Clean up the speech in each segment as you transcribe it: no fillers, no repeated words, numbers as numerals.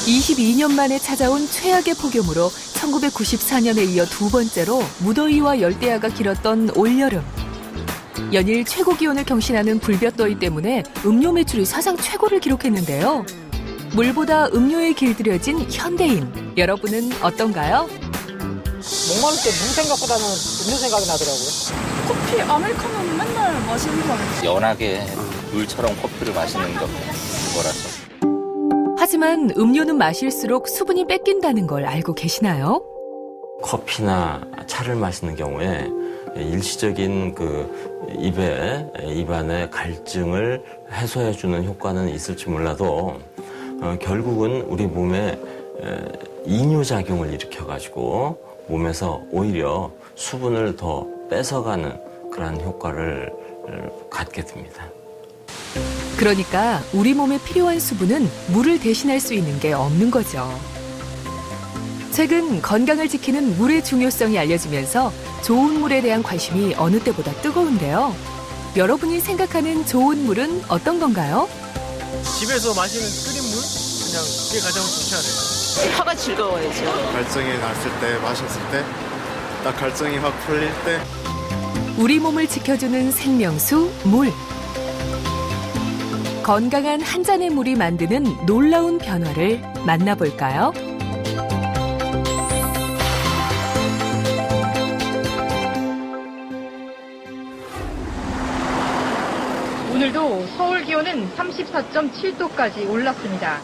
22년 만에 찾아온 최악의 폭염으로 1994년에 이어 두 번째로 무더위와 열대야가 길었던 올여름. 연일 최고 기온을 경신하는 불볕더위 때문에 음료 매출이 사상 최고를 기록했는데요. 물보다 음료에 길들여진 현대인. 여러분은 어떤가요? 목마를 때 물 생각보다는 음료 생각이 나더라고요. 커피 아메리카노는 맨날 마시는 거 아니에요? 연하게 물처럼 커피를 마시는 거라서. 하지만 음료는 마실수록 수분이 뺏긴다는 걸 알고 계시나요? 커피나 차를 마시는 경우에 일시적인 입안의 갈증을 해소해주는 효과는 있을지 몰라도 결국은 우리 몸에 이뇨작용을 일으켜가지고 몸에서 오히려 수분을 더 뺏어가는 그런 효과를 갖게 됩니다. 그러니까 우리 몸에 필요한 수분은 물을 대신할 수 있는 게 없는 거죠. 최근 건강을 지키는 물의 중요성이 알려지면서 좋은 물에 대한 관심이 어느 때보다 뜨거운데요. 여러분이 생각하는 좋은 물은 어떤 건가요? 집에서 마시는 끓인 물? 그냥 그게 가장 좋지 않을까? 혀가 즐거워야죠. 갈증이 났을 때, 마셨을 때, 딱 갈증이 확 풀릴 때. 우리 몸을 지켜주는 생명수, 물. 건강한 한 잔의 물이 만드는 놀라운 변화를 만나볼까요? 오늘도 서울 기온은 34.7도까지 올랐습니다.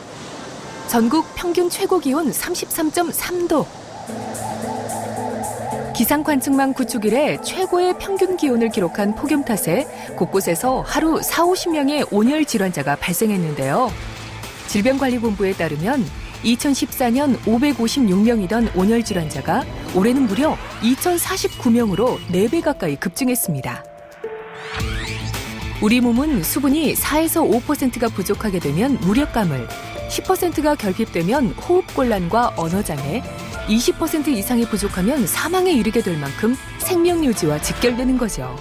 전국 평균 최고 기온 33.3도. 기상관측망 구축 이래 최고의 평균 기온을 기록한 폭염 탓에 곳곳에서 하루 40~50명의 온열 질환자가 발생했는데요. 질병관리본부에 따르면 2014년 556명이던 온열 질환자가 올해는 무려 2049명으로 4배 가까이 급증했습니다. 우리 몸은 수분이 4에서 5%가 부족하게 되면 무력감을, 10%가 결핍되면 호흡곤란과 언어장애, 20% 이상이 부족하면 사망에 이르게 될 만큼 생명유지와 직결되는 거죠.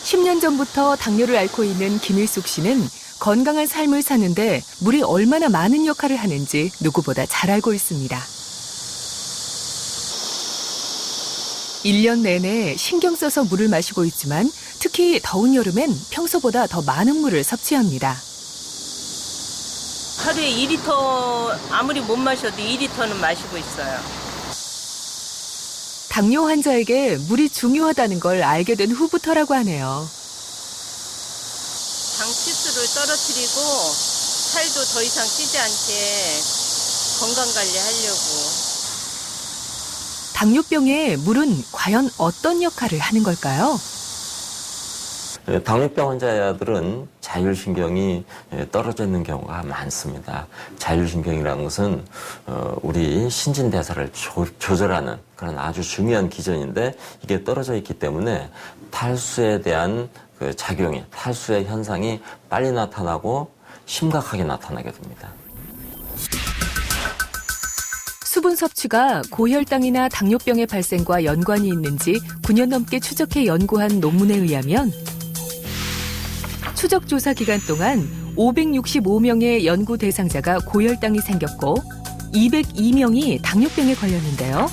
(10년) 전부터 당뇨를 앓고 있는 김일숙 씨는 건강한 삶을 사는데 물이 얼마나 많은 역할을 하는지 누구보다 잘 알고 있습니다. 1년 내내 신경 써서 물을 마시고 있지만 특히 더운 여름엔 평소보다 더 많은 물을 섭취합니다. 하루에 2리터, 아무리 못 마셔도 2리터는 마시고 있어요. 당뇨 환자에게 물이 중요하다는 걸 알게 된 후부터라고 하네요. 당 치수를 떨어뜨리고 살도 더 이상 찌지 않게 건강관리하려고. 당뇨병에 물은 과연 어떤 역할을 하는 걸까요? 당뇨병 환자들은 자율신경이 떨어져 있는 경우가 많습니다. 자율신경이라는 것은 우리 신진대사를 조절하는 그런 아주 중요한 기전인데 이게 떨어져 있기 때문에 탈수에 대한 작용이, 탈수의 현상이 빨리 나타나고 심각하게 나타나게 됩니다. 수분 섭취가 고혈당이나 당뇨병의 발생과 연관이 있는지 9년 넘게 추적해 연구한 논문에 의하면 추적 조사 기간 동안 565명의 연구 대상자가 고혈당이 생겼고 202명이 당뇨병에 걸렸는데요.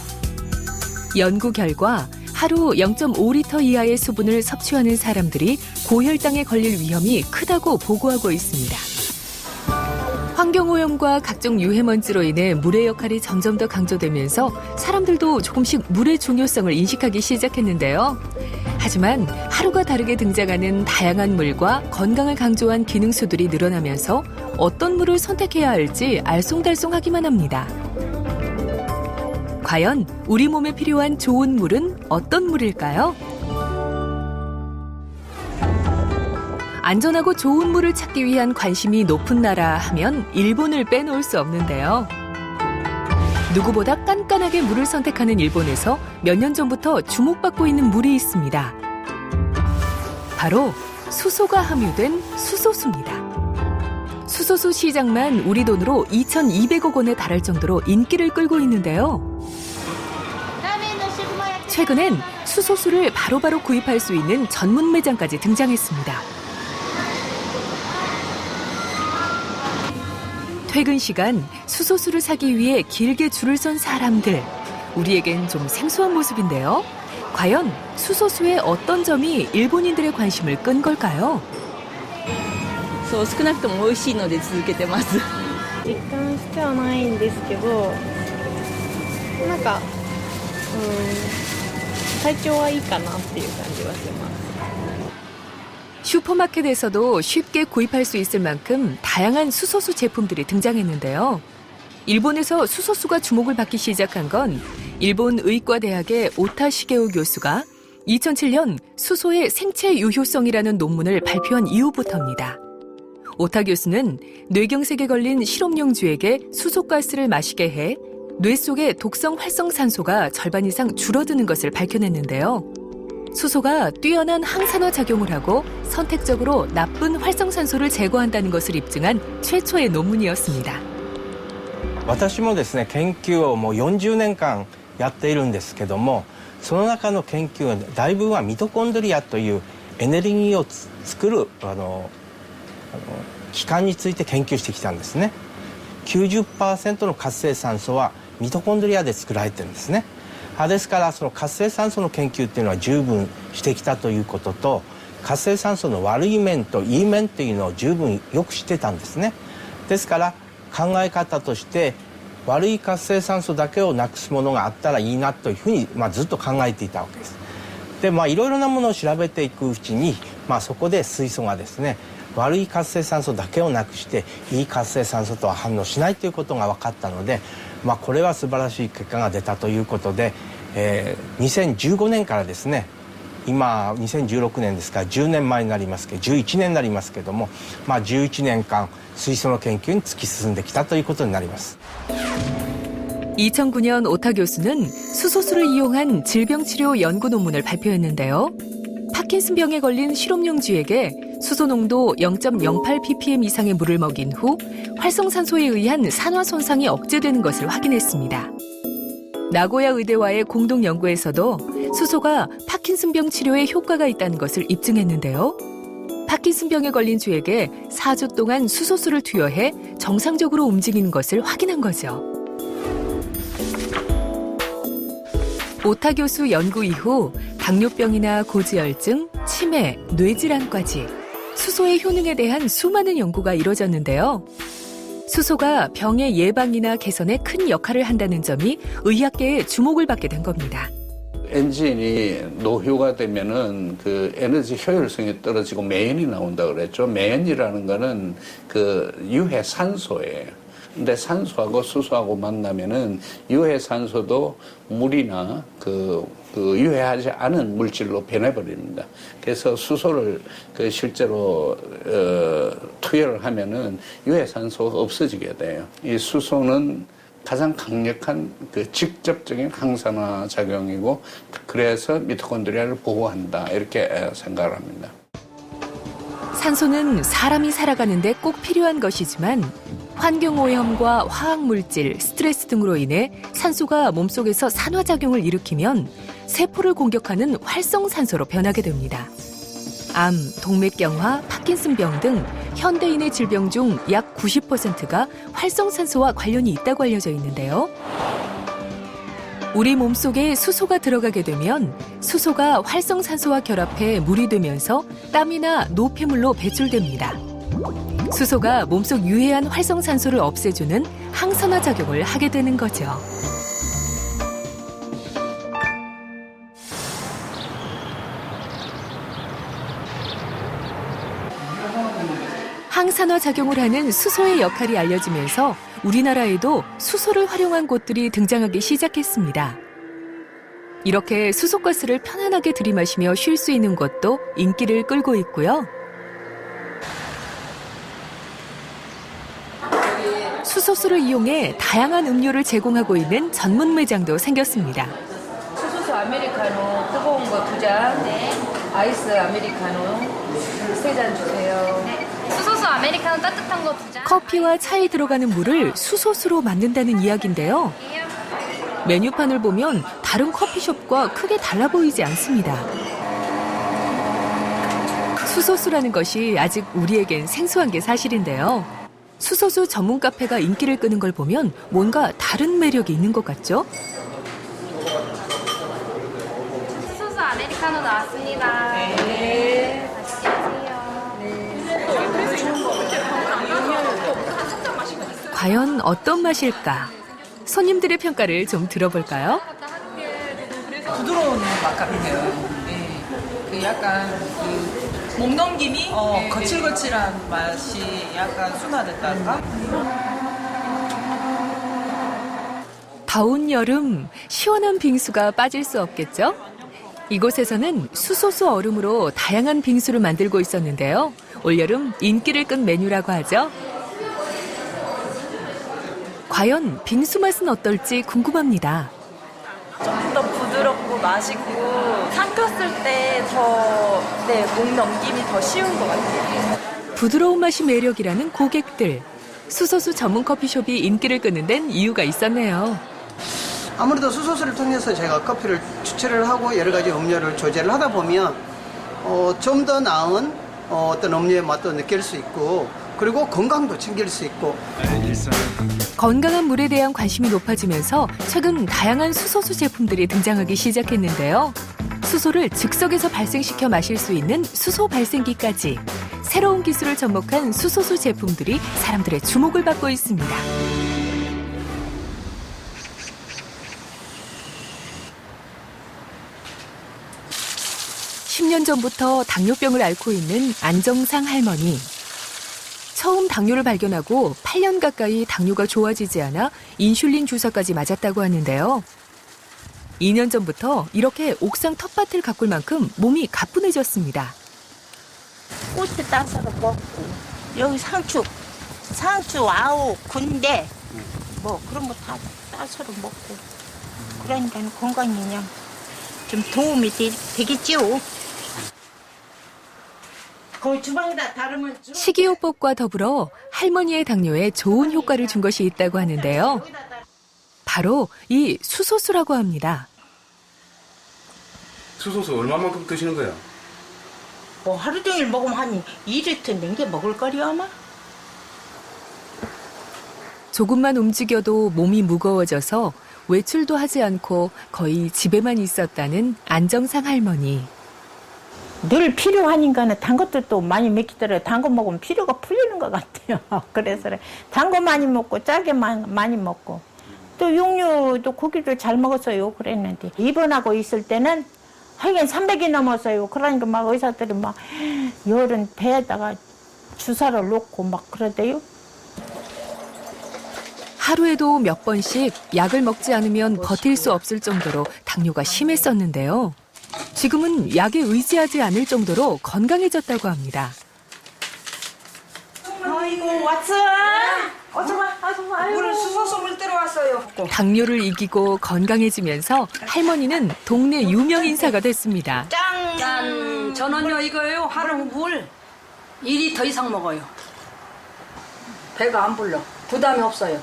연구 결과 하루 0.5리터 이하의 수분을 섭취하는 사람들이 고혈당에 걸릴 위험이 크다고 보고하고 있습니다. 환경오염과 각종 유해먼지로 인해 물의 역할이 점점 더 강조되면서 사람들도 조금씩 물의 중요성을 인식하기 시작했는데요. 하지만 하루가 다르게 등장하는 다양한 물과 건강을 강조한 기능수들이 늘어나면서 어떤 물을 선택해야 할지 알쏭달쏭하기만 합니다. 과연 우리 몸에 필요한 좋은 물은 어떤 물일까요? 안전하고 좋은 물을 찾기 위한 관심이 높은 나라 하면 일본을 빼놓을 수 없는데요. 누구보다 깐깐하게 물을 선택하는 일본에서 몇 년 전부터 주목받고 있는 물이 있습니다. 바로 수소가 함유된 수소수입니다. 수소수 시장만 우리 돈으로 2,200억 원에 달할 정도로 인기를 끌고 있는데요. 최근엔 수소수를 바로바로 구입할 수 있는 전문 매장까지 등장했습니다. 퇴근 시간 수소수를 사기 위해 길게 줄을 선 사람들. 우리에겐 좀 생소한 모습인데요. 과연 수소수의 어떤 점이 일본인들의 관심을 끈 걸까요? そう少なくとも美味しいので続けてます。実感してはないんですけど、なんか、体調はいいかなっていう感じはしてます。 슈퍼마켓에서도 쉽게 구입할 수 있을 만큼 다양한 수소수 제품들이 등장했는데요. 일본에서 수소수가 주목을 받기 시작한 건 일본 의과대학의 오타 시게오 교수가 2007년 수소의 생체 유효성이라는 논문을 발표한 이후부터입니다. 오타 교수는 뇌경색에 걸린 실험용쥐에게 수소가스를 마시게 해 뇌 속의 독성 활성산소가 절반 이상 줄어드는 것을 밝혀냈는데요. 수소가 뛰어난 항산화 작용을 하고 선택적으로 나쁜 활성산소를 제거한다는 것을 입증한 최초의 논문이었습니다. 私もですね、研究をもう40年間やっているんですけども、その中の研究は大部分はミトコンドリアというエネルギーを作る器官について研究してきたんですね。90% の活性酸素はミトコンドリアで作られてるんですね。ですからその活性酸素の研究っていうのは十分してきたということと、活性酸素の悪い面といい面というのを十分よく知ってたんですね。ですから考え方として悪い活性酸素だけをなくすものがあったらいいなというふうに、ずっと考えていたわけです。で、いろいろなものを調べていくうちに、そこで水素がですね、悪い活性酸素だけをなくしていい活性酸素とは反応しないということが分かったので、これは素晴らしい結果が出たということで、2015年からですね、今2016年ですから10年前になりますけど、11年になりますけども、11年間水素の研究に突き進んできたということになります。 2009년 오타 교수는 수소수를 이용한 질병치료 연구 논문을 발표했는데요. 파킨슨병에 걸린 실험용 쥐에게 수소 농도 0.08 ppm 이상의 물을 먹인 후 활성산소에 의한 산화 손상이 억제되는 것을 확인했습니다. 나고야 의대와의 공동 연구에서도 수소가 파킨슨병 치료에 효과가 있다는 것을 입증했는데요. 파킨슨병에 걸린 쥐에게 4주 동안 수소수를 투여해 정상적으로 움직이는 것을 확인한 거죠. 오타 교수 연구 이후 당뇨병이나 고지혈증, 치매, 뇌질환까지 수소의 효능에 대한 수많은 연구가 이뤄졌는데요. 수소가 병의 예방이나 개선에 큰 역할을 한다는 점이 의학계의 주목을 받게 된 겁니다. 엔진이 노후가 되면은 그 에너지 효율성이 떨어지고 매연이 나온다 그랬죠. 매연이라는 거는 그 유해 산소예요. 근데 산소하고 수소하고 만나면은 유해 산소도 물이나 그 유해하지 않은 물질로 변해버립니다. 그래서 수소를 실제로 투여를 하면은 유해 산소가 없어지게 돼요. 이 수소는 가장 강력한 직접적인 항산화 작용이고, 그래서 미토콘드리아를 보호한다 이렇게 생각을 합니다. 산소는 사람이 살아가는데 꼭 필요한 것이지만 환경오염과 화학물질, 스트레스 등으로 인해 산소가 몸속에서 산화작용을 일으키면 세포를 공격하는 활성산소로 변하게 됩니다. 암, 동맥경화, 파킨슨병 등 현대인의 질병 중 약 90%가 활성산소와 관련이 있다고 알려져 있는데요. 우리 몸속에 수소가 들어가게 되면 수소가 활성산소와 결합해 물이 되면서 땀이나 노폐물로 배출됩니다. 수소가 몸속 유해한 활성산소를 없애주는 항산화 작용을 하게 되는 거죠. 항산화 작용을 하는 수소의 역할이 알려지면서 우리나라에도 수소를 활용한 곳들이 등장하기 시작했습니다. 이렇게 수소가스를 편안하게 들이마시며 쉴 수 있는 곳도 인기를 끌고 있고요. 수소수를 이용해 다양한 음료를 제공하고 있는 전문 매장도 생겼습니다. 수소수 아메리카노 뜨거운 거 2잔, 네. 아이스 아메리카노 3잔 주세요. 네. 수소수 아메리카노 따뜻한 거 2잔. 커피와 차에 들어가는 물을 수소수로 만든다는 이야기인데요. 메뉴판을 보면 다른 커피숍과 크게 달라 보이지 않습니다. 수소수라는 것이 아직 우리에겐 생소한 게 사실인데요. 수소수 전문 카페가 인기를 끄는 걸 보면 뭔가 다른 매력이 있는 것 같죠? 수소수 아메리카노 나왔습니다. 네. 맛있게 드세요. 과연 어떤 맛일까? 손님들의 평가를 좀 들어볼까요? 부드러운 맛 같아요. 네. 그 약간 목 넘김이 거칠거칠한 맛이 약간 순화됐달까? 더운 여름, 시원한 빙수가 빠질 수 없겠죠? 이곳에서는 수소수 얼음으로 다양한 빙수를 만들고 있었는데요. 올여름 인기를 끈 메뉴라고 하죠. 과연 빙수 맛은 어떨지 궁금합니다. 좀 더 부드럽고 맛있고 삼켰을 때 더 목 넘김이 더 쉬운 것 같아요. 부드러운 맛이 매력이라는 고객들. 수소수 전문 커피숍이 인기를 끄는 데는 이유가 있었네요. 아무래도 수소수를 통해서 제가 커피를 추출을 하고 여러 가지 음료를 조제를 하다 보면 좀 더 나은 어떤 음료의 맛도 느낄 수 있고 그리고 건강도 챙길 수 있고. 건강한 물에 대한 관심이 높아지면서 최근 다양한 수소수 제품들이 등장하기 시작했는데요. 수소를 즉석에서 발생시켜 마실 수 있는 수소 발생기까지 새로운 기술을 접목한 수소수 제품들이 사람들의 주목을 받고 있습니다. (10년) 전부터 당뇨병을 앓고 있는 안정상 할머니. 처음 당뇨를 발견하고 8년 가까이 당뇨가 좋아지지 않아 인슐린 주사까지 맞았다고 하는데요. 2년 전부터 이렇게 옥상 텃밭을 가꿀 만큼 몸이 가뿐해졌습니다. 꽃을 따서 먹고 여기 상추 아우 군대 뭐 그런 거 다 따서 먹고 그러니까 건강이 그냥 좀 도움이 되겠지요. 거의 주방에다 다르면 식이요법과 더불어 할머니의 당뇨에 좋은 효과를 준 것이 있다고 하는데요. 바로 이 수소수라고 합니다. 수소수 얼마만큼 드시는 거야? 뭐 하루 종일 먹으면 한 2리터 넘게 먹을 거리 아마? 조금만 움직여도 몸이 무거워져서 외출도 하지 않고 거의 집에만 있었다는 안정상 할머니. 늘 필요하니까는 단 것들도 많이 먹히더라고요. 단 거 먹으면 피로가 풀리는 것 같아요. 그래서 단 거 많이 먹고 짜게 많이 먹고 또 육류도 고기도 잘 먹었어요. 그랬는데 입원하고 있을 때는 하긴 300이 넘었어요. 그러니까 막 의사들이 막 열은 배에다가 주사를 놓고 막 그러대요. 하루에도 몇 번씩 약을 먹지 않으면 버틸 수 없을 정도로 당뇨가 심했었는데요. 지금은 약에 의지하지 않을 정도로 건강해졌다고 합니다. 아이고 왔어? 물을 수소수 물 때려 왔어요. 당뇨를 이기고 건강해지면서 할머니는 동네 유명 인사가 됐습니다. 짠! 저는요 이거요 하루 물 2리터 이상 먹어요. 배가 안 불러. 부담이 없어요.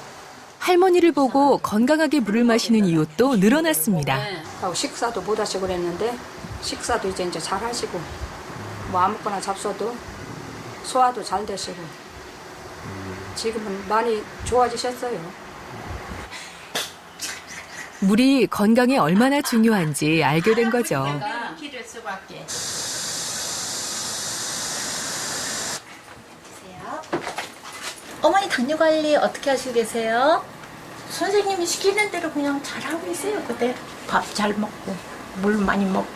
할머니를 보고 건강하게 물을 마시는 이웃도 늘어났습니다. 하고 식사도 못 하시고 그랬는데 식사도 이제 잘 하시고 뭐 아무거나 잡숴도 소화도 잘 되시고 지금은 많이 좋아지셨어요. 물이 건강에 얼마나 중요한지 알게 된 거죠. 어머니 당뇨 관리 어떻게 하시고 계세요? 선생님이 시키는 대로 그냥 잘하고 있어요. 그대로 밥 잘 먹고 물 많이 먹고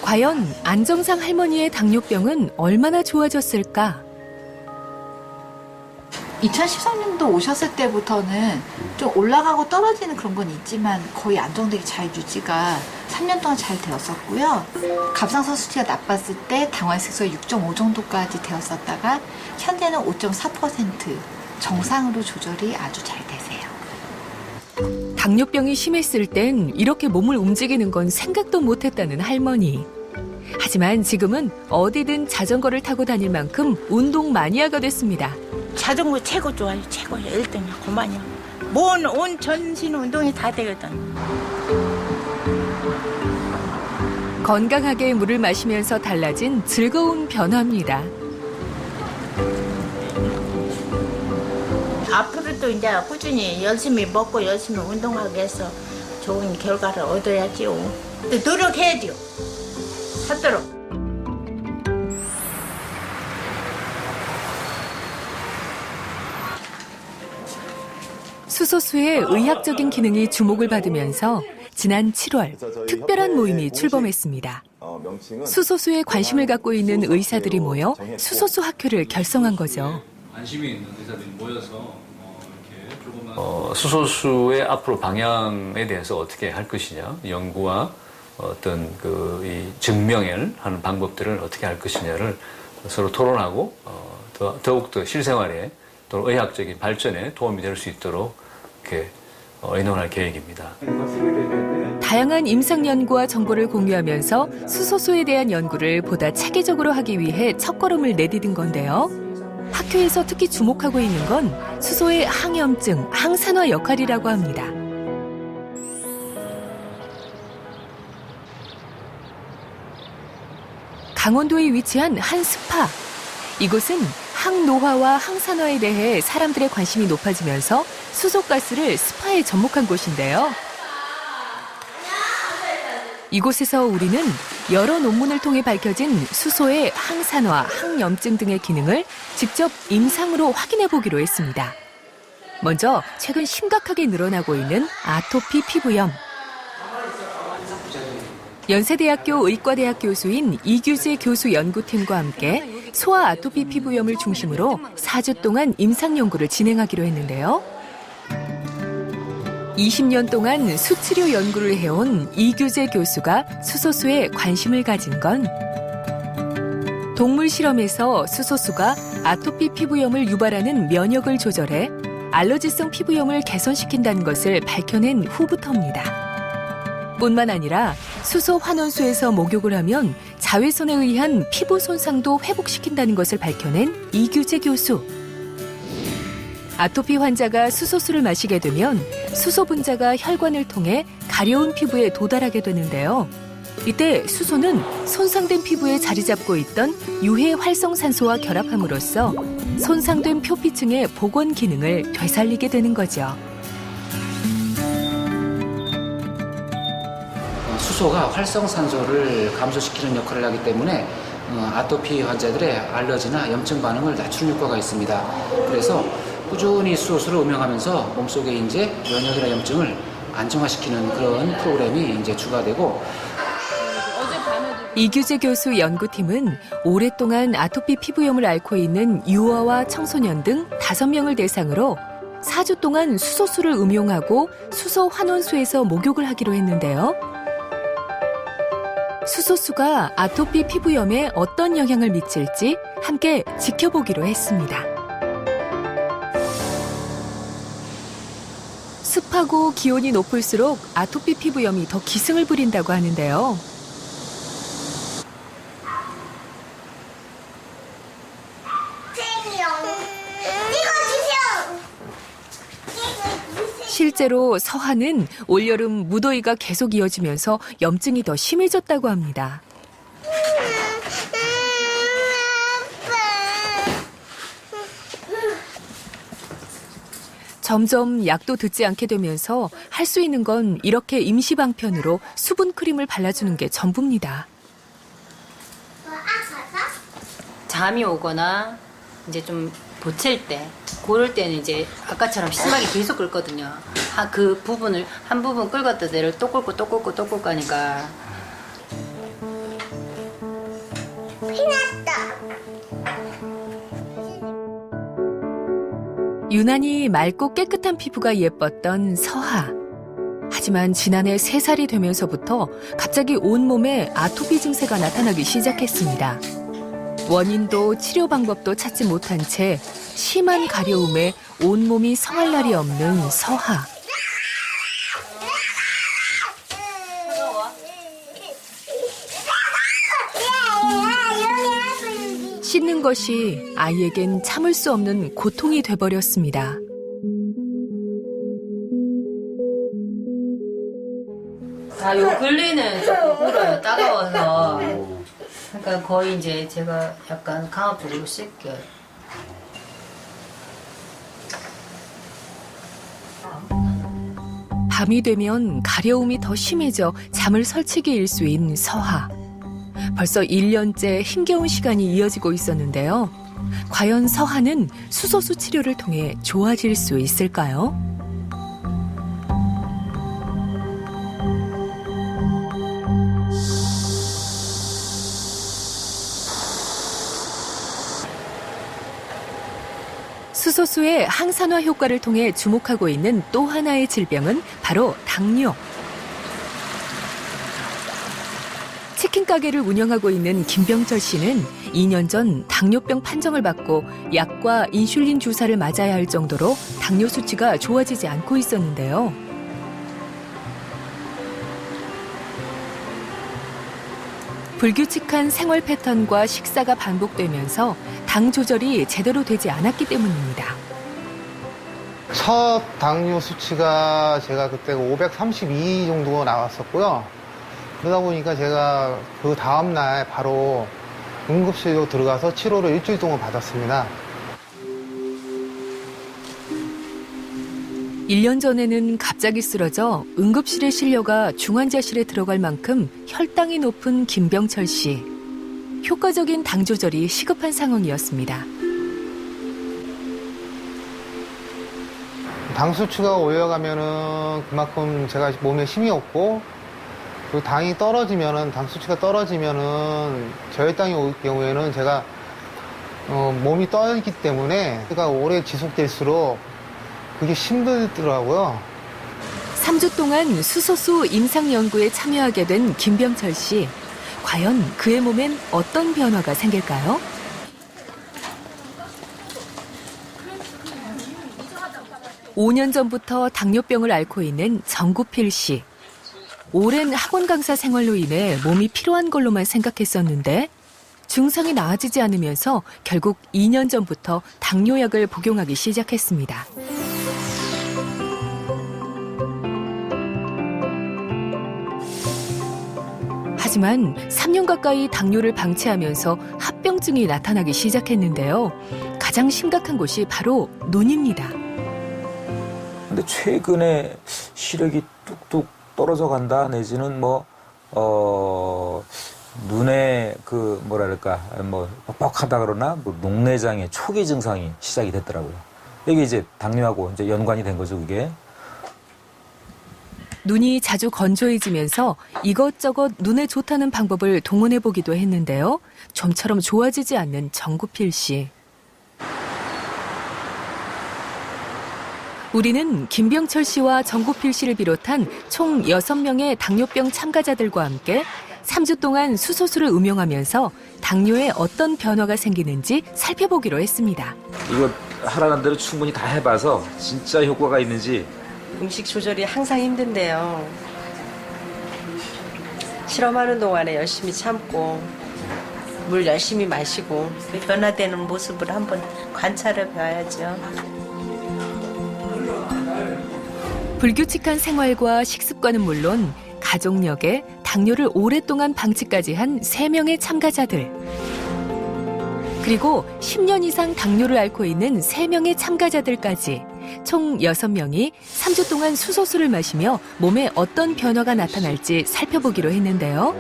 과연 안정상 할머니의 당뇨병은 얼마나 좋아졌을까? 2013년도 오셨을 때부터는 좀 올라가고 떨어지는 그런 건 있지만 거의 안정되게 잘 유지가 3년 동안 잘 되었었고요. 갑상선 수치가 나빴을 때 당화색소 6.5 정도까지 되었었다가 현재는 5.4% 정상으로 조절이 아주 잘 되세요. 당뇨병이 심했을 땐 이렇게 몸을 움직이는 건 생각도 못했다는 할머니. 하지만 지금은 어디든 자전거를 타고 다닐 만큼 운동 마니아가 됐습니다. 자전거 최고 좋아요. 최고예요. 1등이야. 그만요. 온 전신 운동이 다 되거든. 건강하게 물을 마시면서 달라진 즐거운 변화입니다. 앞으로도 이제 꾸준히 열심히 먹고 열심히 운동하게 해서 좋은 결과를 얻어야지요. 노력해야죠. 하도록. 수소수의 의학적인 기능이 주목을 받으면서 지난 7월 특별한 모임이 출범했습니다. 수소수에 관심을 갖고 있는 의사들이 모여 수소수 학교를 결성한 거죠. 관심이 있는 의사들이 모여서 수소수의 앞으로 방향에 대해서 어떻게 할 것이냐, 연구와 어떤 이 증명을 하는 방법들을 어떻게 할 것이냐를 서로 토론하고 더욱더 실생활에 또 의학적인 발전에 도움이 될 수 있도록 이렇게 의논할 계획입니다. 다양한 임상 연구와 정보를 공유하면서 수소수에 대한 연구를 보다 체계적으로 하기 위해 첫걸음을 내디딘 건데요. 학교에서 특히 주목하고 있는 건 수소의 항염증, 항산화 역할이라고 합니다. 강원도에 위치한 한 스파. 이곳은 항노화와 항산화에 대해 사람들의 관심이 높아지면서 수소가스를 스파에 접목한 곳인데요. 이곳에서 우리는 여러 논문을 통해 밝혀진 수소의 항산화, 항염증 등의 기능을 직접 임상으로 확인해 보기로 했습니다. 먼저 최근 심각하게 늘어나고 있는 아토피 피부염. 연세대학교 의과대학 교수인 이규재 교수 연구팀과 함께 소아 아토피 피부염을 중심으로 4주 동안 임상 연구를 진행하기로 했는데요. 20년 동안 수치료 연구를 해온 이규재 교수가 수소수에 관심을 가진 건 동물 실험에서 수소수가 아토피 피부염을 유발하는 면역을 조절해 알러지성 피부염을 개선시킨다는 것을 밝혀낸 후부터입니다. 뿐만 아니라 수소 환원수에서 목욕을 하면 자외선에 의한 피부 손상도 회복시킨다는 것을 밝혀낸 이규재 교수. 아토피 환자가 수소수를 마시게 되면 수소 분자가 혈관을 통해 가려운 피부에 도달하게 되는데요. 이때 수소는 손상된 피부에 자리 잡고 있던 유해 활성산소와 결합함으로써 손상된 표피층의 복원 기능을 되살리게 되는 거죠. 수소가 활성산소를 감소시키는 역할을 하기 때문에 아토피 환자들의 알러지나 염증 반응을 낮추는 효과가 있습니다. 그래서 꾸준히 수소수를 음용하면서 몸속에 이제 면역이나 염증을 안정화시키는 그런 프로그램이 이제 추가되고, 이규재 교수 연구팀은 오랫동안 아토피 피부염을 앓고 있는 유아와 청소년 등 5명을 대상으로 4주 동안 수소수를 음용하고 수소 환원수에서 목욕을 하기로 했는데요. 수소수가 아토피 피부염에 어떤 영향을 미칠지 함께 지켜보기로 했습니다. 습하고 기온이 높을수록 아토피 피부염이 더 기승을 부린다고 하는데요. 실제로 서하는 올여름 무더위가 계속 이어지면서 염증이 더 심해졌다고 합니다. 점점 약도 듣지 않게 되면서 할 수 있는 건 이렇게 임시방편으로 수분 크림을 발라주는 게 전부입니다. 잠이 오거나 이제 좀 보챌 때, 그럴 때는 이제 아까처럼 심하게 계속 끓거든요. 그 부분을 한 부분 끓었다 내를 또 끓고 또 끓고 또 끓고 하니까. 유난히 맑고 깨끗한 피부가 예뻤던 서하. 하지만 지난해 3살이 되면서부터 갑자기 온몸에 아토피 증세가 나타나기 시작했습니다. 원인도 치료 방법도 찾지 못한 채 심한 가려움에 온몸이 성할 날이 없는 서하. 씻는 것이 아이에겐 참을 수 없는 고통이 돼버렸습니다. 요 근래는 조금 울어요. 따가워서. 그러니까 거의 이제 제가 약간 강압적으로 씻겨요. 밤이 되면 가려움이 더 심해져 잠을 설치기 일수인 서하. 벌써 1년째 힘겨운 시간이 이어지고 있었는데요. 과연 서하는 수소수 치료를 통해 좋아질 수 있을까요? 수소수의 항산화 효과를 통해 주목하고 있는 또 하나의 질병은 바로 당뇨. 치킨 가게를 운영하고 있는 김병철 씨는 2년 전 당뇨병 판정을 받고 약과 인슐린 주사를 맞아야 할 정도로 당뇨 수치가 좋아지지 않고 있었는데요. 불규칙한 생활 패턴과 식사가 반복되면서 당 조절이 제대로 되지 않았기 때문입니다. 첫 당뇨 수치가 제가 그때 532 정도가 나왔었고요. 그러다 보니까 제가 그 다음날 바로 응급실로 들어가서 치료를 일주일 동안 받았습니다. 1년 전에는 갑자기 쓰러져 응급실에 실려가 중환자실에 들어갈 만큼 혈당이 높은 김병철 씨. 효과적인 당 조절이 시급한 상황이었습니다. 당 수치가 올라가면은 그만큼 제가 몸에 힘이 없고, 그 당이 떨어지면은, 당 수치가 떨어지면은 저혈당이 올 경우에는 제가 몸이 떨기 때문에 제가 오래 지속될수록 그게 힘들더라고요. 3주 동안 수소수 임상 연구에 참여하게 된 김병철 씨. 과연 그의 몸엔 어떤 변화가 생길까요? (5년) 전부터 당뇨병을 앓고 있는 정구필 씨. 오랜 학원 강사 생활로 인해 몸이 피로한 걸로만 생각했었는데 증상이 나아지지 않으면서 결국 2년 전부터 당뇨약을 복용하기 시작했습니다. 하지만 3년 가까이 당뇨를 방치하면서 합병증이 나타나기 시작했는데요. 가장 심각한 곳이 바로 눈입니다. 근데 최근에 시력이 뚝뚝 떨어져 간다 내지는 눈에 그 뭐랄까 뻑뻑하다 그러나 녹내장애 초기 증상이 시작이 됐더라고요. 이게 이제 당뇨하고 이제 연관이 된 거죠, 그게. 눈이 자주 건조해지면서 이것저것 눈에 좋다는 방법을 동원해 보기도 했는데요. 좀처럼 좋아지지 않는 정구필 씨. 우리는 김병철 씨와 정구필 씨를 비롯한 총 6명의 당뇨병 참가자들과 함께 3주 동안 수소수를 음용하면서 당뇨에 어떤 변화가 생기는지 살펴보기로 했습니다. 이거 하라는 대로 충분히 다 해봐서 진짜 효과가 있는지. 음식 조절이 항상 힘든데요. 실험하는 동안에 열심히 참고 물 열심히 마시고 변화되는 모습을 한번 관찰해 봐야죠. 불규칙한 생활과 식습관은 물론 가족력에 당뇨를 오랫동안 방치까지 한 3명의 참가자들. 그리고 10년 이상 당뇨를 앓고 있는 3명의 참가자들까지 총 6명이 3주 동안 수소수를 마시며 몸에 어떤 변화가 나타날지 살펴보기로 했는데요.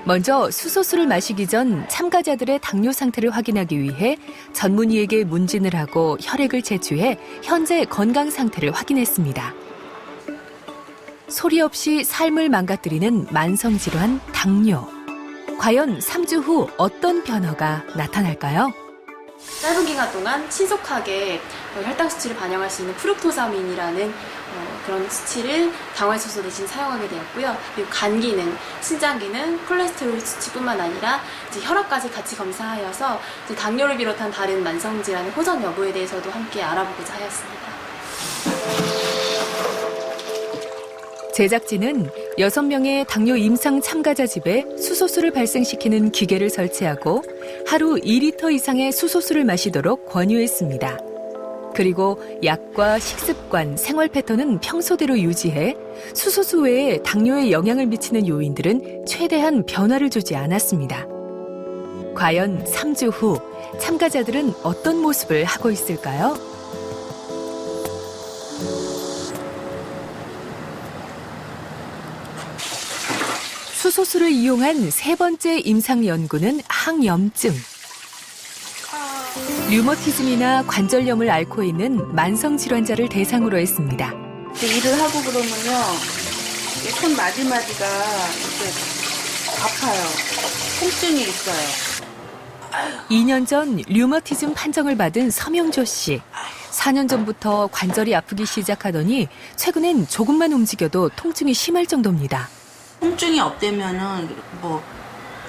먼저 수소수를 마시기 전 참가자들의 당뇨 상태를 확인하기 위해 전문의에게 문진을 하고 혈액을 제취해 현재 건강 상태를 확인했습니다. 소리 없이 삶을 망가뜨리는 만성질환 당뇨. 과연 3주 후 어떤 변화가 나타날까요? 짧은 기간 동안 신속하게 혈당 수치를 반영할 수 있는 프룩토사민이라는 그런 수치를 당화효소 대신 사용하게 되었고요. 그리고 간 기능, 신장 기능, 콜레스테롤 수치뿐만 아니라 이제 혈압까지 같이 검사하여서 이제 당뇨를 비롯한 다른 만성 질환의 호전 여부에 대해서도 함께 알아보고자 하였습니다. 제작진은 6명의 당뇨 임상 참가자 집에 수소수를 발생시키는 기계를 설치하고 하루 2리터 이상의 수소수를 마시도록 권유했습니다. 그리고 약과 식습관, 생활 패턴은 평소대로 유지해 수소수 외에 당뇨에 영향을 미치는 요인들은 최대한 변화를 주지 않았습니다. 과연 3주 후 참가자들은 어떤 모습을 하고 있을까요? 수소수를 이용한 세 번째 임상 연구는 항염증. 류머티즘이나 관절염을 앓고 있는 만성 질환자를 대상으로 했습니다. 일을 하고 그러면요, 손 마디마디가 이렇게 아파요. 통증이 있어요. 2년 전 류머티즘 판정을 받은 서명조 씨. 4년 전부터 관절이 아프기 시작하더니 최근엔 조금만 움직여도 통증이 심할 정도입니다. 통증이 없다면은 뭐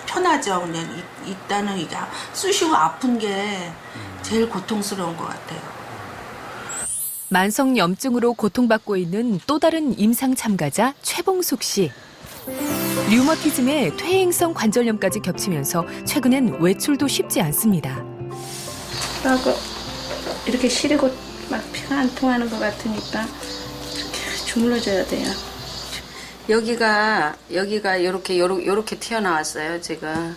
편하죠. 근데 일단은 이게 쑤시고 아픈 게 제일 고통스러운 것 같아요. 만성 염증으로 고통받고 있는 또 다른 임상 참가자 최봉숙 씨. 류머티즘에 퇴행성 관절염까지 겹치면서 최근엔 외출도 쉽지 않습니다. 하고 이렇게 시리고 막 피가 안 통하는 것 같으니까 이렇게 주물러줘야 돼요. 여기가 요렇게 튀어나왔어요, 지금.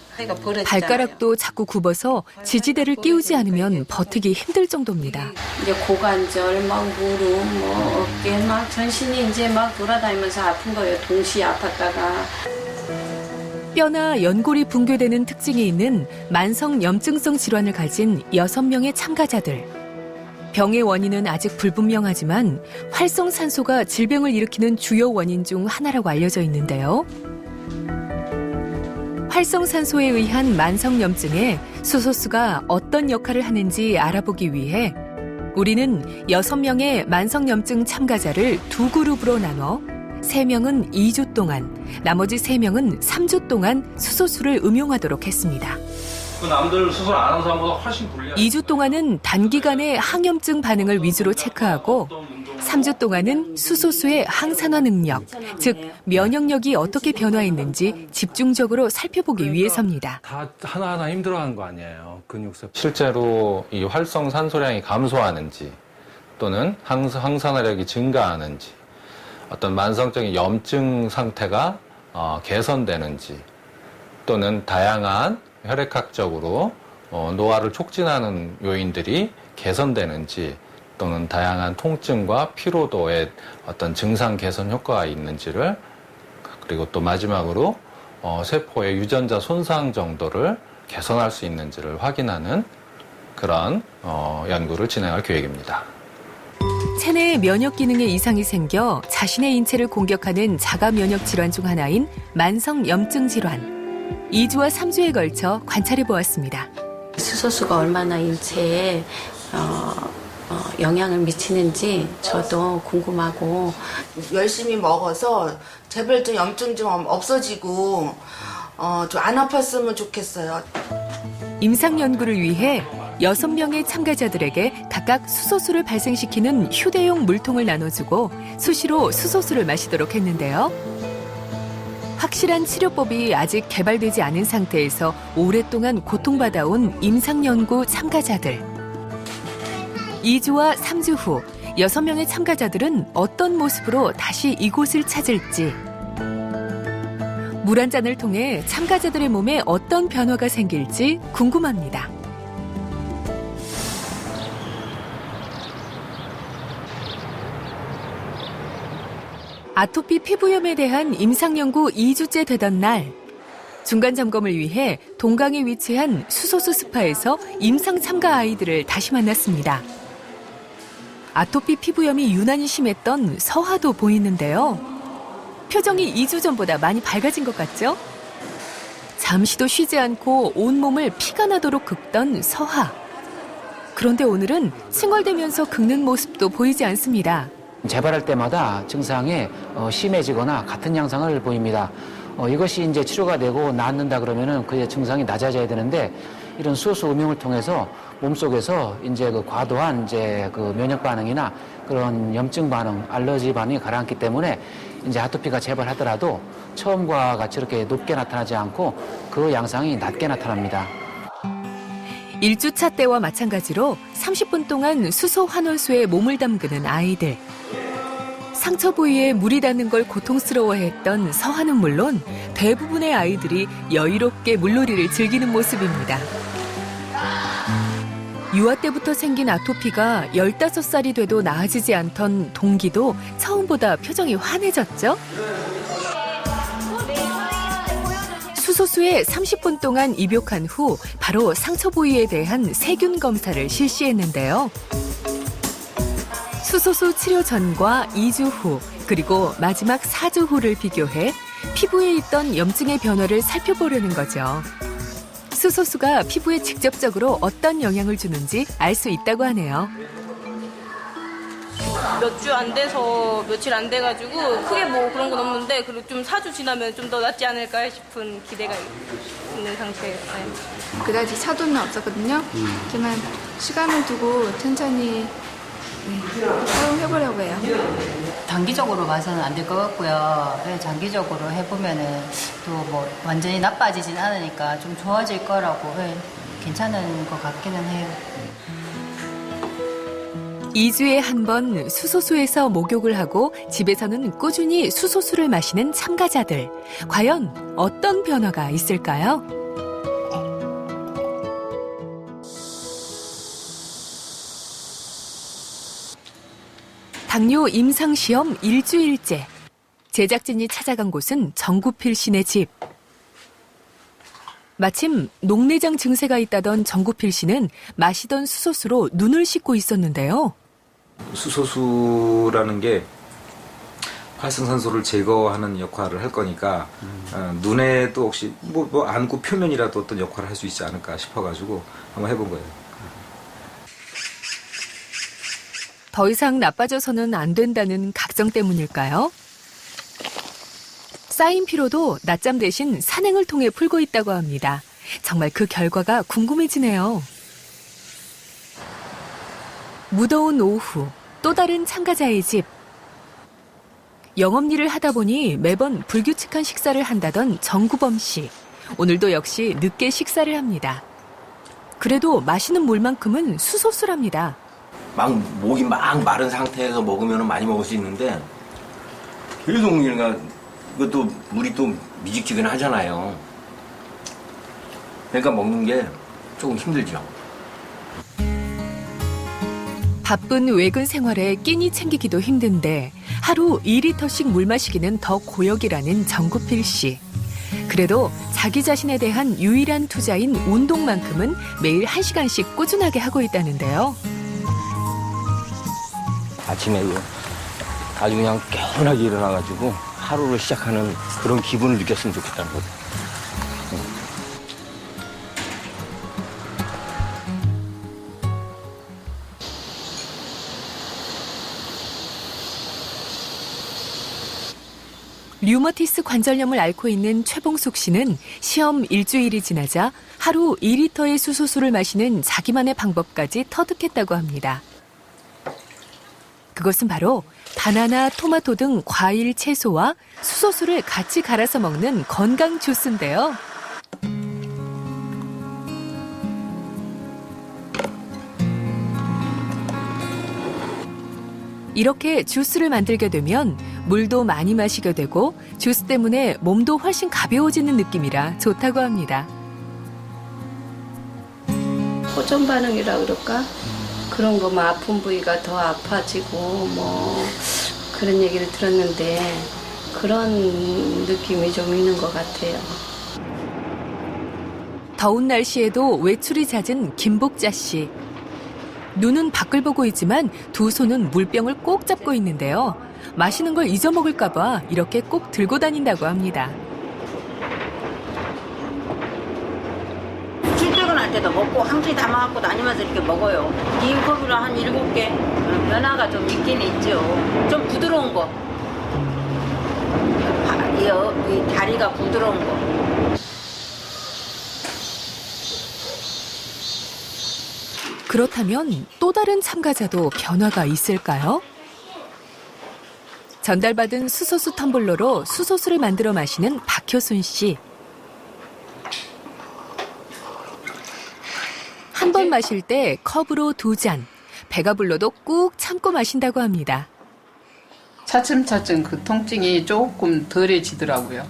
발가락도 자꾸 굽어서 지지대를 끼우지 않으면 버티기 힘들 정도입니다. 이제 고관절, 막 무릎, 뭐 어깨, 막 전신이 이제 막 돌아다니면서 아픈 거예요. 동시에 아팠다가. 뼈나 연골이 붕괴되는 특징이 있는 만성 염증성 질환을 가진 6명의 참가자들. 병의 원인은 아직 불분명하지만 활성산소가 질병을 일으키는 주요 원인 중 하나라고 알려져 있는데요. 활성산소에 의한 만성염증에 수소수가 어떤 역할을 하는지 알아보기 위해 우리는 6명의 만성염증 참가자를 두 그룹으로 나눠 3명은 2주 동안, 나머지 3명은 3주 동안 수소수를 음용하도록 했습니다. 그 남들 수술 안 하는 사람보다 훨씬 불리해요. 2주 동안은 단기간의 항염증 반응을 위주로 체크하고 3주 동안은 수소수의 항산화 능력, 즉 면역력이 어떻게 변화했는지 집중적으로 살펴보기 위해서입니다. 다 하나하나 힘들어하는 거 아니에요. 근육세포. 실제로 이 활성산소량이 감소하는지 또는 항산화력이 증가하는지 어떤 만성적인 염증 상태가 개선되는지 또는 다양한 혈액학적으로 노화를 촉진하는 요인들이 개선되는지 또는 다양한 통증과 피로도의 어떤 증상 개선 효과가 있는지를 그리고 또 마지막으로 세포의 유전자 손상 정도를 개선할 수 있는지를 확인하는 그런 연구를 진행할 계획입니다. 체내의 면역 기능에 이상이 생겨 자신의 인체를 공격하는 자가 면역 질환 중 하나인 만성 염증 질환. 2주와 3주에 걸쳐 관찰해 보았습니다. 수소수가 얼마나 인체에 영향을 미치는지 저도 궁금하고 열심히 먹어서 제발 좀 염증 좀 없어지고 좀 안 아팠으면 좋겠어요. 임상 연구를 위해 6명의 참가자들에게 각각 수소수를 발생시키는 휴대용 물통을 나눠주고 수시로 수소수를 마시도록 했는데요. 확실한 치료법이 아직 개발되지 않은 상태에서 오랫동안 고통받아온 임상연구 참가자들. 2주와 3주 후 6명의 참가자들은 어떤 모습으로 다시 이곳을 찾을지. 물 한 잔을 통해 참가자들의 몸에 어떤 변화가 생길지 궁금합니다. 아토피 피부염에 대한 임상연구 2주째 되던 날, 중간 점검을 위해 동강에 위치한 수소수 스파에서 임상 참가 아이들을 다시 만났습니다. 아토피 피부염이 유난히 심했던 서하도 보이는데요. 표정이 2주 전보다 많이 밝아진 것 같죠? 잠시도 쉬지 않고 온몸을 피가 나도록 긁던 서하. 그런데 오늘은 칭얼대면서 긁는 모습도 보이지 않습니다. 재발할 때마다 증상이 심해지거나 같은 양상을 보입니다. 이것이 이제 치료가 되고 낫는다 그러면은 그의 증상이 낮아져야 되는데 이런 수소수 음용을 통해서 몸속에서 이제 그 과도한 이제 그 면역 반응이나 그런 염증 반응, 알러지 반응이 가라앉기 때문에 이제 아토피가 재발하더라도 처음과 같이 이렇게 높게 나타나지 않고 그 양상이 낮게 나타납니다. 1주차 때와 마찬가지로 30분 동안 수소 환원수에 몸을 담그는 아이들. 상처 부위에 물이 닿는 걸 고통스러워했던 서한은 물론 대부분의 아이들이 여유롭게 물놀이를 즐기는 모습입니다. 유아 때부터 생긴 아토피가 15살이 돼도 나아지지 않던 동기도 처음보다 표정이 환해졌죠? 수소수에 30분 동안 입욕한 후 바로 상처 부위에 대한 세균 검사를 실시했는데요. 수소수 치료 전과 2주 후, 그리고 마지막 4주 후를 비교해 피부에 있던 염증의 변화를 살펴보려는 거죠. 수소수가 피부에 직접적으로 어떤 영향을 주는지 알 수 있다고 하네요. 몇 주 안 돼서 며칠 안 돼가지고 크게 뭐 그런 건 없는데 그리고 좀 4주 지나면 좀 더 낫지 않을까 싶은 기대가 있는 상태예요. 네. 그다지 차도는 없었거든요. 하지만 시간을 두고 천천히 사용해보려고 해요. 단기적으로 봐서는 안 될 것 같고요. 장기적으로 해보면은 또 뭐 완전히 나빠지진 않으니까 좀 좋아질 거라고 괜찮은 것 같기는 해요. 2주에 한 번 수소수에서 목욕을 하고 집에서는 꾸준히 수소수를 마시는 참가자들. 과연 어떤 변화가 있을까요? 당뇨 임상시험 일주일째. 제작진이 찾아간 곳은 정구필 씨네 집. 마침 녹내장 증세가 있다던 정구필 씨는 마시던 수소수로 눈을 씻고 있었는데요. 수소수라는 게 활성산소를 제거하는 역할을 할 거니까 눈에도 혹시 뭐 안구 표면이라도 어떤 역할을 할 수 있지 않을까 싶어가지고 한번 해본 거예요. 더 이상 나빠져서는 안 된다는 각성 때문일까요? 쌓인 피로도 낮잠 대신 산행을 통해 풀고 있다고 합니다. 정말 그 결과가 궁금해지네요. 무더운 오후, 또 다른 참가자의 집. 영업일을 하다 보니 매번 불규칙한 식사를 한다던 정구범 씨. 오늘도 역시 늦게 식사를 합니다. 그래도 마시는 물만큼은 수소수랍니다. 목이 막 마른 상태에서 먹으면 많이 먹을 수 있는데 계속 그러니까 이것도 물이 또 미지근하긴 하잖아요. 그러니까 먹는 게 조금 힘들죠. 바쁜 외근 생활에 끼니 챙기기도 힘든데 하루 2리터씩 물 마시기는 더 고역이라는 정구필 씨. 그래도 자기 자신에 대한 유일한 투자인 운동만큼은 매일 1시간씩 꾸준하게 하고 있다는데요. 아침에 아주 그냥 개운하게 일어나가지고 하루를 시작하는 그런 기분을 느꼈으면 좋겠다는 거죠. 류머티스 관절염을 앓고 있는 최봉숙 씨는 시험 일주일이 지나자 하루 2리터의 수소수를 마시는 자기만의 방법까지 터득했다고 합니다. 그것은 바로 바나나, 토마토 등 과일, 채소와 수소수를 같이 갈아서 먹는 건강 주스인데요. 이렇게 주스를 만들게 되면 물도 많이 마시게 되고 주스 때문에 몸도 훨씬 가벼워지는 느낌이라 좋다고 합니다. 호전 반응이라 그럴까? 그런 거 뭐 아픈 부위가 더 아파지고 뭐 그런 얘기를 들었는데 그런 느낌이 좀 있는 것 같아요. 더운 날씨에도 외출이 잦은 김복자 씨. 눈은 밖을 보고 있지만 두 손은 물병을 꼭 잡고 있는데요. 마시는 걸 잊어먹을까 봐 이렇게 꼭 들고 다닌다고 합니다. 출퇴근할 때도 먹고 항상 담아갖고 다니면서 이렇게 먹어요. 긴 컵으로 한 7개. 변화가 좀 있긴 있죠. 좀 부드러운 거. 이 다리가 부드러운 거. 그렇다면 또 다른 참가자도 변화가 있을까요? 전달받은 수소수 텀블러로 수소수를 만들어 마시는 박효순 씨. 한 번 마실 때 컵으로 2잔, 배가 불러도 꾹 참고 마신다고 합니다. 차츰차츰 그 통증이 조금 덜해지더라고요.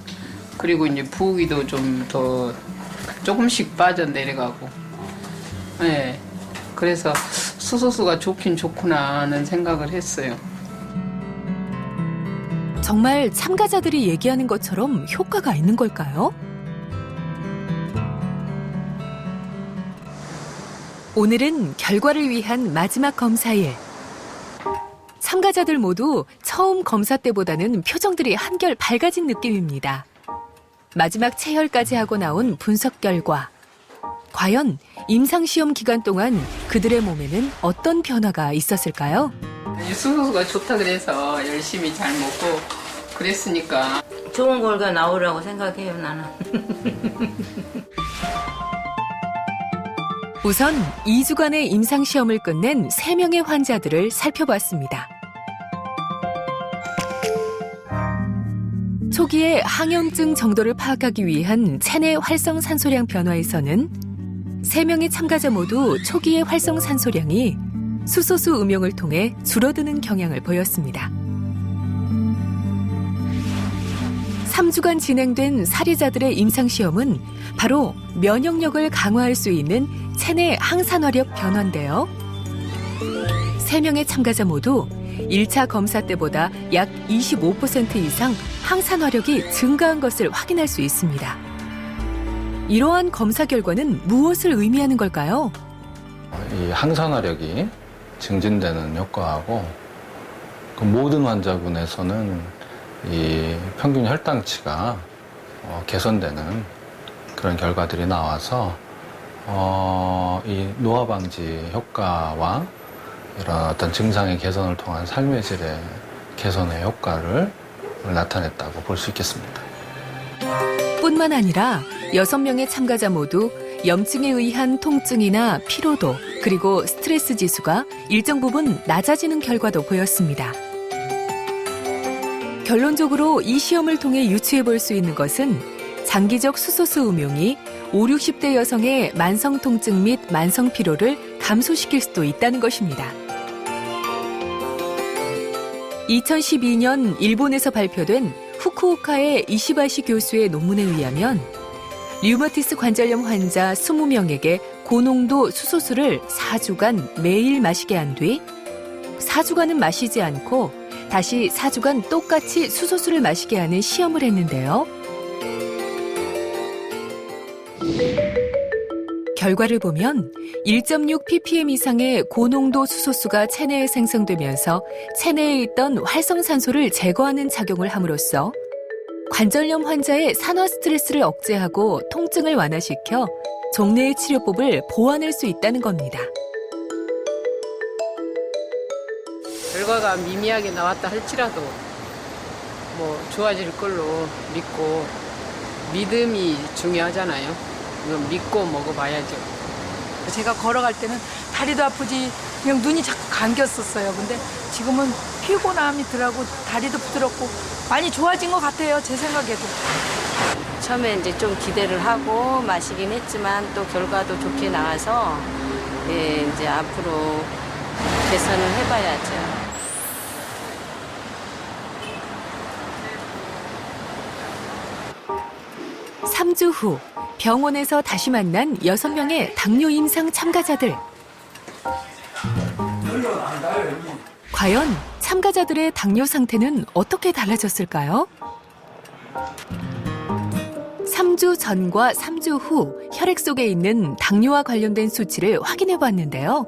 그리고 이제 부기도 좀 더 조금씩 빠져내려가고. 네. 그래서 수소수가 좋긴 좋구나 하는 생각을 했어요. 정말 참가자들이 얘기하는 것처럼 효과가 있는 걸까요? 오늘은 결과를 위한 마지막 검사일. 참가자들 모두 처음 검사 때보다는 표정들이 한결 밝아진 느낌입니다. 마지막 체혈까지 하고 나온 분석 결과. 과연 임상시험 기간 동안 그들의 몸에는 어떤 변화가 있었을까요? 수소수가 좋다 그래서 열심히 잘 먹고 그랬으니까. 좋은 결과 나오라고 생각해요, 나는. 우선 2주간의 임상시험을 끝낸 3명의 환자들을 살펴봤습니다. 초기의 항염증 정도를 파악하기 위한 체내 활성산소량 변화에서는 3명의 참가자 모두 초기의 활성산소량이 수소수 음용을 통해 줄어드는 경향을 보였습니다. 3주간 진행된 사례자들의 임상시험은 바로 면역력을 강화할 수 있는 체내 항산화력 변화인데요. 3명의 참가자 모두 1차 검사 때보다 약 25% 이상 항산화력이 증가한 것을 확인할 수 있습니다. 이러한 검사 결과는 무엇을 의미하는 걸까요? 이 항산화력이 증진되는 효과하고 그 모든 환자군에서는 이 평균 혈당치가 개선되는 그런 결과들이 나와서 이 노화 방지 효과와 이런 어떤 증상의 개선을 통한 삶의 질의 개선의 효과를 나타냈다고 볼 수 있겠습니다. 뿐만 아니라 6명의 참가자 모두 염증에 의한 통증이나 피로도 그리고 스트레스 지수가 일정 부분 낮아지는 결과도 보였습니다. 결론적으로 이 시험을 통해 유추해 볼 수 있는 것은 장기적 수소수 음용이 5, 60대 여성의 만성 통증 및 만성 피로를 감소시킬 수도 있다는 것입니다. 2012년 일본에서 발표된 후쿠오카의 이시바시 교수의 논문에 의하면 류마티스 관절염 환자 20명에게 고농도 수소수를 4주간 매일 마시게 한 뒤 4주간은 마시지 않고 다시 4주간 똑같이 수소수를 마시게 하는 시험을 했는데요. 결과를 보면 1.6 ppm 이상의 고농도 수소수가 체내에 생성되면서 체내에 있던 활성산소를 제거하는 작용을 함으로써 관절염 환자의 산화 스트레스를 억제하고 통증을 완화시켜 종래의 치료법을 보완할 수 있다는 겁니다. 결과가 미미하게 나왔다 할지라도 뭐 좋아질 걸로 믿고 믿음이 중요하잖아요. 이건 믿고 먹어봐야죠. 제가 걸어갈 때는 다리도 아프지 그냥 눈이 자꾸 감겼었어요. 근데 지금은 피곤함이 덜하고 다리도 부드럽고 많이 좋아진 것 같아요. 제 생각에도. 처음에 이제 좀 기대를 하고 마시긴 했지만 또 결과도 좋게 나와서 이제 앞으로 개선을 해봐야죠. 3주 후 병원에서 다시 만난 6명의 당뇨 임상 참가자들. 과연 참가자들의 당뇨 상태는 어떻게 달라졌을까요? 3주 전과 3주 후 혈액 속에 있는 당뇨와 관련된 수치를 확인해 봤는데요.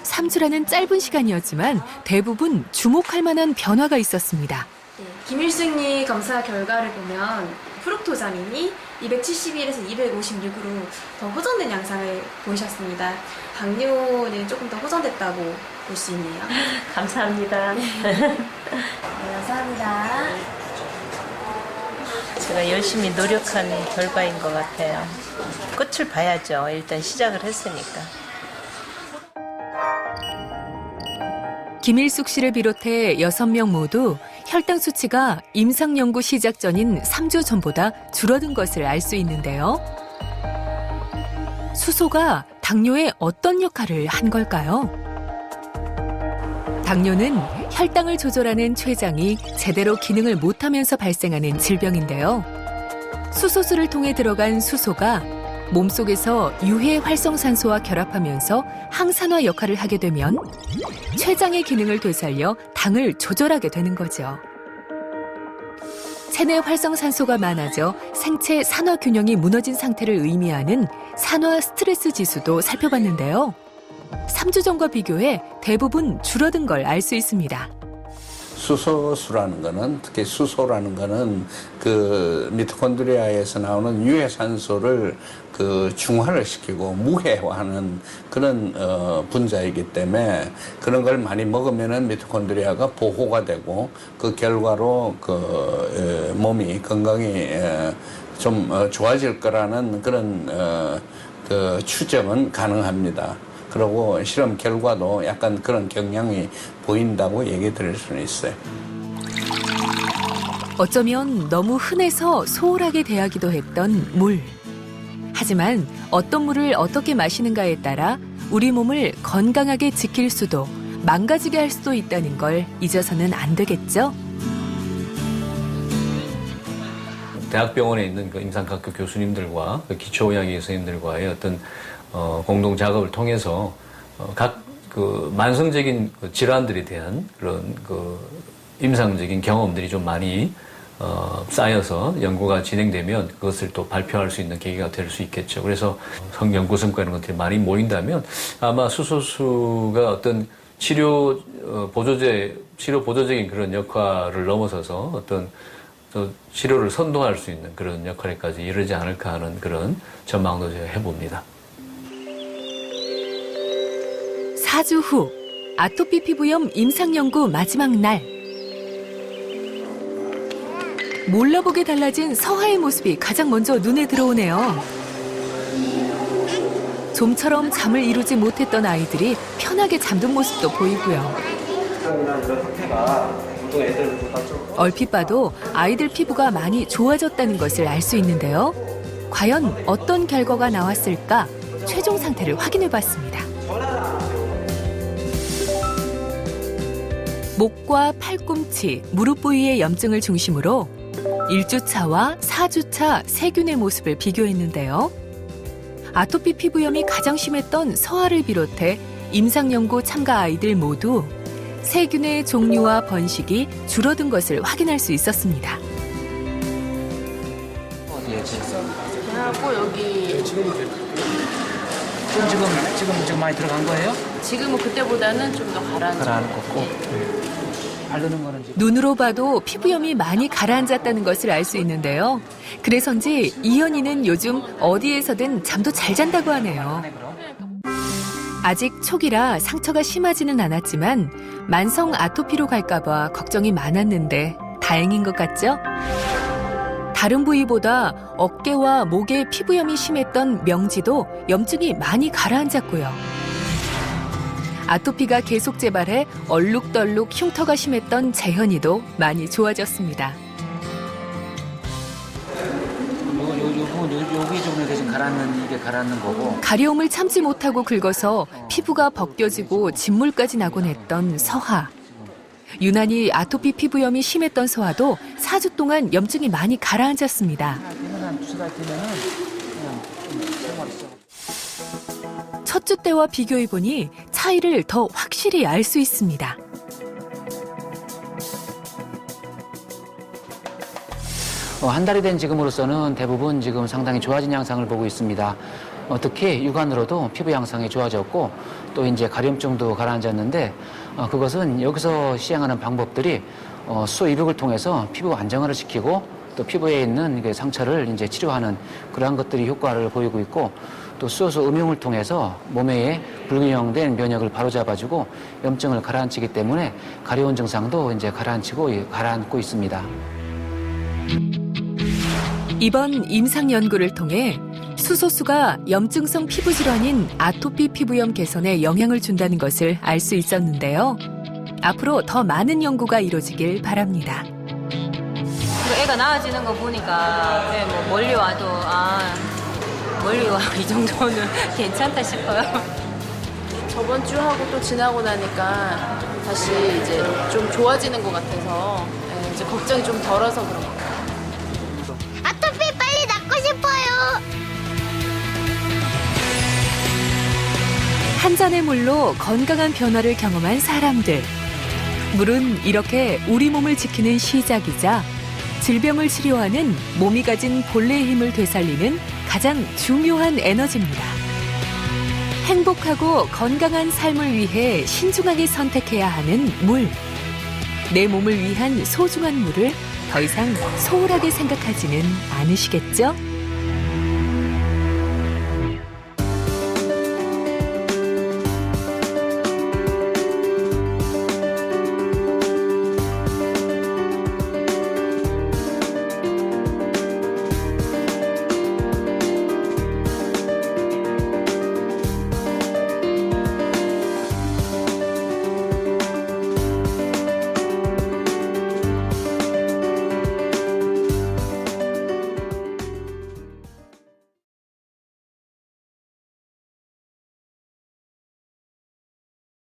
3주라는 짧은 시간이었지만 대부분 주목할 만한 변화가 있었습니다. 김일승리 검사 결과를 보면 프룩토자민이 271에서 256으로 더 호전된 양상을 보이셨습니다. 당뇨는 조금 더 호전됐다고 볼 수 있네요. 감사합니다. 감사합니다. 제가 열심히 노력한 결과인 것 같아요. 끝을 봐야죠. 일단 시작을 했으니까. 김일숙 씨를 비롯해 6명 모두 혈당 수치가 임상 연구 시작 전인 3주 전보다 줄어든 것을 알 수 있는데요. 수소가 당뇨에 어떤 역할을 한 걸까요? 당뇨는 혈당을 조절하는 췌장이 제대로 기능을 못하면서 발생하는 질병인데요. 수소수를 통해 들어간 수소가 몸속에서 유해 활성산소와 결합하면서 항산화 역할을 하게 되면 췌장의 기능을 되살려 당을 조절하게 되는 거죠. 체내 활성산소가 많아져 생체 산화 균형이 무너진 상태를 의미하는 산화 스트레스 지수도 살펴봤는데요. 3주 전과 비교해 대부분 줄어든 걸 알 수 있습니다. 수소수라는 거는, 특히 수소라는 거는 그 미토콘드리아에서 나오는 유해산소를 그 중화를 시키고 무해화하는 그런 분자이기 때문에 그런 걸 많이 먹으면은 미토콘드리아가 보호가 되고 그 결과로 그 몸이 건강이 좀 좋아질 거라는 그런 그 추정은 가능합니다. 그리고 실험 결과도 약간 그런 경향이 보인다고 얘기 드릴 수는 있어요. 어쩌면 너무 흔해서 소홀하게 대하기도 했던 물. 하지만 어떤 물을 어떻게 마시는가에 따라 우리 몸을 건강하게 지킬 수도 망가지게 할 수도 있다는 걸 잊어서는 안 되겠죠? 대학병원에 있는 그 임상학교 교수님들과 그 기초의학의 선생님들과의 어떤 공동 작업을 통해서 각 그 만성적인 질환들에 대한 그런 그 임상적인 경험들이 좀 많이 쌓여서 연구가 진행되면 그것을 또 발표할 수 있는 계기가 될 수 있겠죠. 그래서 연구 성과 이런 것들이 많이 모인다면 아마 수소수가 어떤 치료 보조적인 그런 역할을 넘어서서 어떤 치료를 선도할 수 있는 그런 역할에까지 이르지 않을까 하는 그런 전망도 제가 해봅니다. 4주 후 아토피 피부염 임상 연구 마지막 날. 몰라보게 달라진 서하의 모습이 가장 먼저 눈에 들어오네요. 좀처럼 잠을 이루지 못했던 아이들이 편하게 잠든 모습도 보이고요. 얼핏 봐도 아이들 피부가 많이 좋아졌다는 것을 알 수 있는데요. 과연 어떤 결과가 나왔을까? 최종 상태를 확인해봤습니다. 목과 팔꿈치, 무릎 부위의 염증을 중심으로 1주차와 4주차 세균의 모습을 비교했는데요. 아토피 피부염이 가장 심했던 서하를 비롯해 임상연구 참가 아이들 모두 세균의 종류와 번식이 줄어든 것을 확인할 수 있었습니다. 하고 여기 지금 많이 들어간 거예요? 지금은 그때보다는 좀 더 가라앉았고. 바르는 거는 지금 눈으로 봐도 피부염이 많이 가라앉았다는 것을 알 수 있는데요. 그래서인지 이현이는 요즘 어디에서든 잠도 잘 잔다고 하네요. 아직 초기라 상처가 심하지는 않았지만 만성 아토피로 갈까봐 걱정이 많았는데 다행인 것 같죠? 다른 부위보다 어깨와 목에 피부염이 심했던 명지도 염증이 많이 가라앉았고요. 아토피가 계속 재발해 얼룩덜룩 흉터가 심했던 재현이도 많이 좋아졌습니다. 여기 좀 이렇게 가라앉는 거고. 가려움을 참지 못하고 긁어서 피부가 벗겨지고 진물까지 나곤 했던 서하. 유난히 아토피 피부염이 심했던 서하도 4주 동안 염증이 많이 가라앉았습니다. 첫 주 때와 비교해보니 차이를 더 확실히 알 수 있습니다. 한 달이 된 지금으로서는 대부분 지금 상당히 좋아진 양상을 보고 있습니다. 특히 육안으로도 피부 양상이 좋아졌고 또 이제 가려움증도 가라앉았는데 그것은 여기서 시행하는 방법들이 수소 입욕을 통해서 피부 안정화를 시키고 또 피부에 있는 상처를 이제 치료하는 그러한 것들이 효과를 보이고 있고 또 수소수 음용을 통해서 몸에 불균형된 면역을 바로잡아주고 염증을 가라앉히기 때문에 가려운 증상도 이제 가라앉고 있습니다. 이번 임상 연구를 통해 수소수가 염증성 피부 질환인 아토피 피부염 개선에 영향을 준다는 것을 알 수 있었는데요. 앞으로 더 많은 연구가 이루어지길 바랍니다. 애가 나아지는 거 보니까 뭐 멀리 와도 멀리 와 이 정도는 괜찮다 싶어요. 저번 주하고 또 지나고 나니까 다시 이제 좀 좋아지는 것 같아서 이제 걱정이 좀 덜어서 그런 것 같아요. 아토피 빨리 낫고 싶어요. 한 잔의 물로 건강한 변화를 경험한 사람들. 물은 이렇게 우리 몸을 지키는 시작이자 질병을 치료하는 몸이 가진 본래의 힘을 되살리는 가장 중요한 에너지입니다. 행복하고 건강한 삶을 위해 신중하게 선택해야 하는 물. 내 몸을 위한 소중한 물을 더 이상 소홀하게 생각하지는 않으시겠죠?